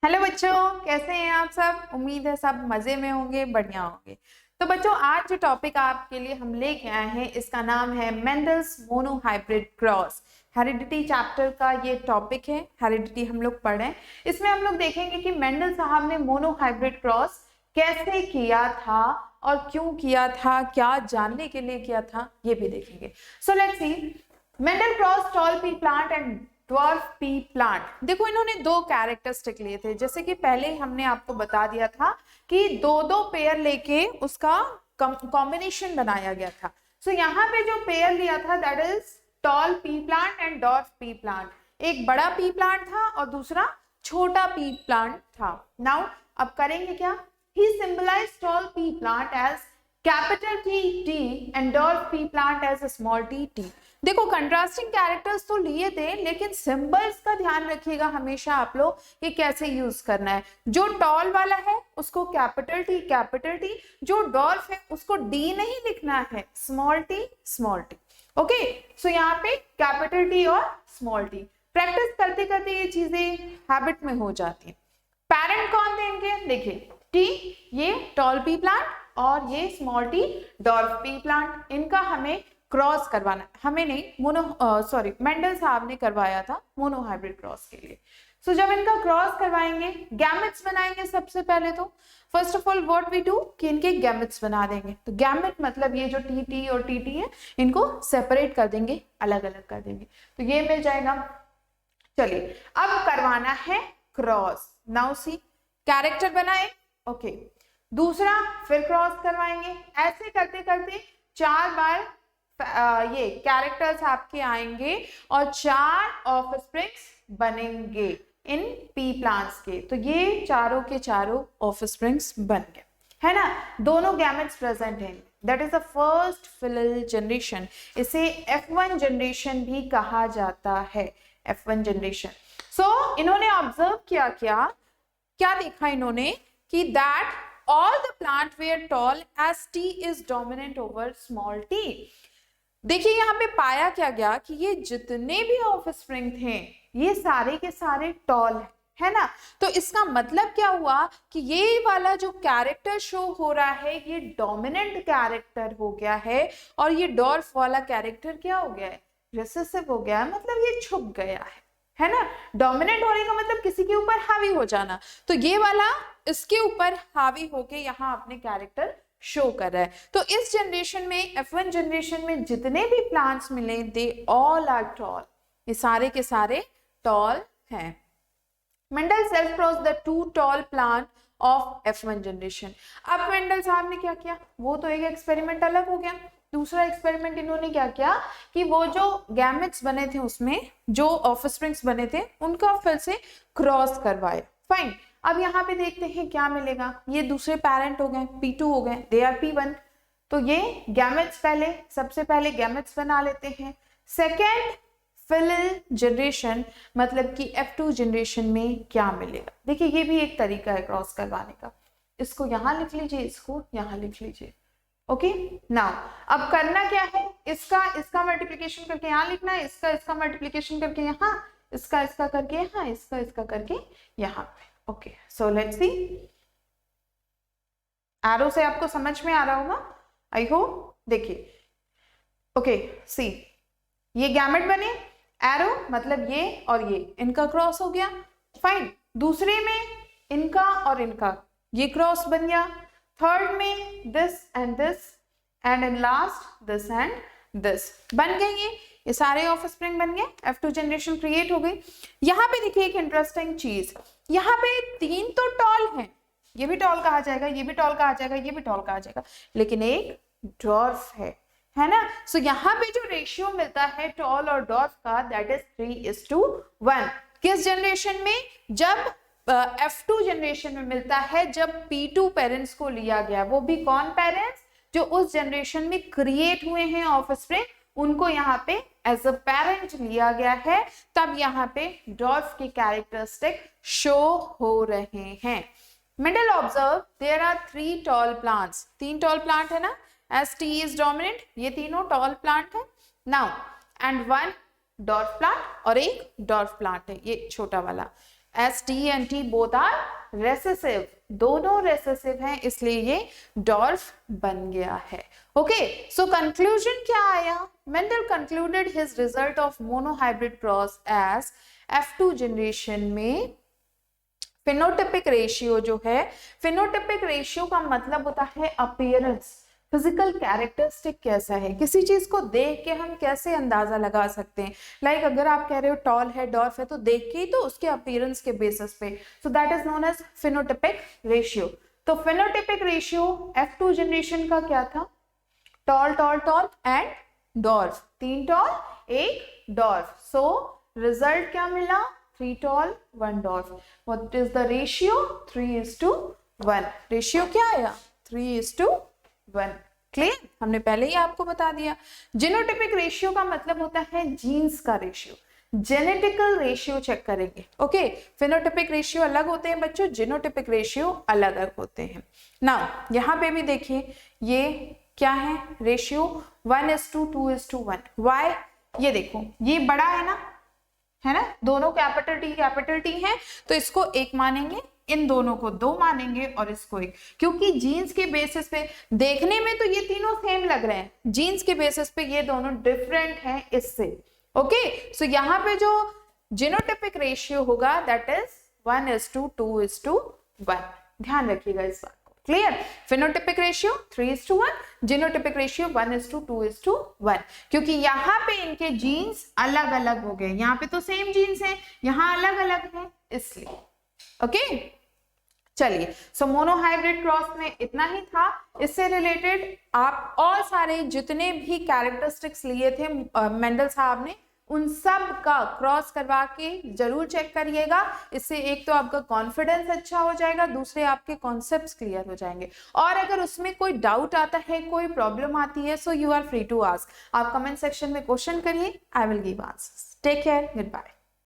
Hello बच्चों, कैसे हैं आप सब। उम्मीद है सब मजे में होंगे, बढ़िया होंगे। तो बच्चों, आज जो टॉपिक आपके लिए हम लेके आए हैं इसका नाम है Mendel's monohybrid cross. Heredity chapter का ये टॉपिक है। हेरिडिटी हम लोग पढ़ें, इसमें हम लोग देखेंगे कि मेंडल साहब ने मोनोहाइब्रिड क्रॉस कैसे किया था और क्यों किया था, क्या जानने के लिए किया था, ये भी देखेंगे। So let's see, Mendel cross toll P plant and dwarf P plant. देखो, इन्होंने दो कैरेक्टरिस्टिक लिए थे, जैसे कि पहले ही हमने आपको बता दिया था कि दो दो पेयर लेके उसका कॉम्बिनेशन बनाया गया था। सो यहाँ पे जो पेयर लिया था that is tall P plant and dwarf P plant. एक बड़ा पी प्लांट था और दूसरा छोटा पी प्लांट था। नाउ अब करेंगे क्या, he symbolize tall P plant as capital T and dwarf P plant as small t। देखो, कंट्रास्टिंग कैरेक्टर्स तो लिए थे, लेकिन सिंबल्स का ध्यान रखिएगा हमेशा आप लोग कि कैसे यूज करना है। जो टॉल वाला है उसको कैपिटल T, जो डॉर्फ है उसको D नहीं लिखना है, स्मॉल t। ओके, सो यहाँ पे कैपिटल T और स्मॉल t। प्रैक्टिस करते करते ये चीजें हैबिट में हो जाती है। पेरेंट कौन थे इनके, देखिए T, ये टॉल पी प्लांट, और ये small t dwarf P plant. इनका हमें क्रॉस करवाना है, हमें नहीं, मेंडल साहब ने करवाया था मोनोहाइब्रिड क्रॉस के लिए। सो जब इनका क्रॉस करवाएंगे, गैमेट्स बनाएंगे सबसे पहले। तो first of all what we do कि इनके गैमेट्स बना देंगे। तो गैमेट मतलब ये जो टी और टी है इनको सेपरेट कर देंगे, अलग अलग कर देंगे, तो ये मिल जाएगा। चलिए, अब करवाना है क्रॉस। नाउ सी, कैरेक्टर बनाए, ओके, दूसरा फिर क्रॉस करवाएंगे। ऐसे करते करते 4 बार ये कैरेक्टर्स आपके आएंगे और 4 ऑफस्प्रिंग्स बनेंगे इन पी प्लांट्स के। तो ये चारों के चारों ऑफस्प्रिंग्स बन गए, है ना। दोनों गैमेट्स प्रेजेंट हैं, that is the first फिलल generation. इसे F1 जनरेशन भी कहा जाता है, F1 जनरेशन। सो इन्होंने ऑब्जर्व किया, क्या देखा इन्होंने कि that all the plant were tall as T is dominant over small t। देखिए यहाँ पे पाया क्या गया कि ये जितने भी ऑफस्प्रिंग थे ये सारे के सारे टॉल है ना। तो इसका मतलब क्या हुआ कि ये वाला जो कैरेक्टर शो हो रहा है ये डोमिनेंट कैरेक्टर हो गया है, और ये डॉर्फ वाला कैरेक्टर क्या हो गया है, रिसेसिव हो गया है, मतलब ये छुप गया है ना। डोमिनेंट होने का मतलब किसी के ऊपर हावी हो जाना, तो ये वाला इसके ऊपर हावी होके यहाँ अपने कैरेक्टर शो कर रहा है। तो इस जनरेशन में, F1 जनरेशन में जितने भी प्लांट्स मिले दे ऑल आर टॉल, ये सारे के सारे टॉल हैं। Mendel self cross the 2 tall plant of F1 generation. अब मेंडल साहब ने क्या किया, वो तो एक एक्सपेरिमेंट अलग हो गया। दूसरा एक्सपेरिमेंट इन्होंने क्या किया कि वो जो गैमेट्स बने थे उसमें जो ऑफस्प्रिंग्स बने थे उनका फिर से क्रॉस करवाया। फाइन, अब यहाँ पे देखते हैं क्या मिलेगा। ये दूसरे पेरेंट हो गए, P2 हो गए, दे आर P1। तो ये गैमेट्स सबसे पहले गैमेट्स बना लेते हैं। सेकेंड फिलल जनरेशन मतलब कि F2 जनरेशन में क्या मिलेगा। देखिए, ये भी एक तरीका है क्रॉस करवाने का। इसको यहाँ लिख लीजिए, इसको यहाँ लिख लीजिए। ओके, नाउ अब करना क्या है, इसका मल्टीप्लिकेशन करके यहाँ लिखना है, इसका मल्टीप्लिकेशन करके यहाँ, इसका करके यहाँ, इसका करके यहाँ पे। Okay, so let's see, arrow से आपको समझ में आ रहा होगा, आई होप। देखिए, ओके सी, ये गैमेट बने, एरो मतलब ये और ये, इनका क्रॉस हो गया। फाइन, दूसरे में इनका और इनका ये क्रॉस बन गया। थर्ड में this and in last this and this बन गए। ये सारे ऑफस्प्रिंग बन गए, F2 जनरेशन क्रिएट हो गई। यहाँ पे देखिए एक इंटरेस्टिंग चीज, यहाँ पे 3 तो टॉल हैं, ये भी टॉल कहा जाएगा, ये भी टॉल कहा जाएगा, ये भी टॉल कहा जाएगा, लेकिन एक डॉर्फ है ना। सो यहाँ पे जो रेशियो मिलता है टॉल और डॉर्फ का दैट इज 3:1। किस जनरेशन में, जब F2 जनरेशन में मिलता है, जब P2 पेरेंट्स को लिया गया। वो भी कौन पेरेंट्स, जो उस जनरेशन में क्रिएट हुए हैं ऑफस्प्रिंग, उनको यहाँ पे एज अ पेरेंट लिया गया है, तब यहाँ पे डॉर्फ के कैरेक्टरिस्टिक शो हो रहे हैं। Mendel observe there are 3 tall plants, 3 tall plant है ना, एज T इज डोमिनेंट, ये तीनों टॉल प्लांट है। नाउ एंड 1 डॉर्फ प्लांट और एक डॉर्फ प्लांट है, ये छोटा वाला। S, T and T both are recessive, दोनों recessive हैं, इसलिए ये डॉर्फ बन गया है. ओके, सो कंक्लूजन क्या आया? Mendel concluded his result of monohybrid cross as F2 generation में फिनोटिपिक रेशियो जो है, फिनोटिपिक रेशियो का मतलब होता है अपीयरेंस, फिजिकल कैरेक्टरिस्टिक कैसा है, किसी चीज को देख के हम कैसे अंदाजा लगा सकते हैं. लाइक अगर आप कह रहे हो टॉल है, डॉर्फ है, तो देख के ही तो उसके अपीयरेंस के बेसिस पे. So that is known as phenotypic ratio. तो फिनोटिपिक रेशियो F2 जनरेशन का क्या था? Tall tall tall and dwarf, 3 tall 1 dwarf. So result क्या मिला? 3 tall 1 dwarf. What is the ratio? 3:1. Ratio क्या आया? 3:1. क्लियर? हमने पहले ही आपको बता दिया. जीनोटिपिक रेशियो का मतलब होता है जीन्स का रेशियो, जेनेटिकल रेशियो चेक करेंगे. ओके, फिनोटिपिक रेशियो अलग होते हैं बच्चों, जीनोटिपिक रेशियो अलग अलग होते हैं. नाउ यहाँ पे भी देखिए, ये क्या है रेशियो? 1:2:1. वाई? ये देखो, ये बड़ा है ना, दोनों कैपिटल टी है, तो इसको 1 मानेंगे, इन दोनों को 2 मानेंगे और इसको 1, क्योंकि जीन्स के बेसिस पे देखने में तो ये तीनों सेम लग रहे हैं, जीन्स के बेसिस पे ये दोनों डिफरेंट हैं इससे. ओके, सो यहाँ पे जो जीनोटिपिक रेशियो होगा दैट इज 1:2:1. ध्यान रखिएगा इस बात को. Clear? Phenotypic ratio 3:1, genotypic ratio 1:2:1, क्योंकि यहाँ पे इनके जीन्स अलग अलग हो गए, यहाँ पे तो सेम जीन्स हैं, यहाँ अलग अलग हैं, इसलिए. ओके, चलिए. सो मोनोहाइब्रिड क्रॉस में इतना ही था. इससे रिलेटेड आप और सारे जितने भी कैरेक्टरिस्टिक्स लिए थे मेंडल साहब ने, उन सब का क्रॉस करवा के जरूर चेक करिएगा. इससे एक तो आपका कॉन्फिडेंस अच्छा हो जाएगा, दूसरे आपके कॉन्सेप्ट्स क्लियर हो जाएंगे. और अगर उसमें कोई डाउट आता है, कोई प्रॉब्लम आती है, so you are free to ask. आप कमेंट सेक्शन में क्वेश्चन करिए, I will give answers. Take care, good bye.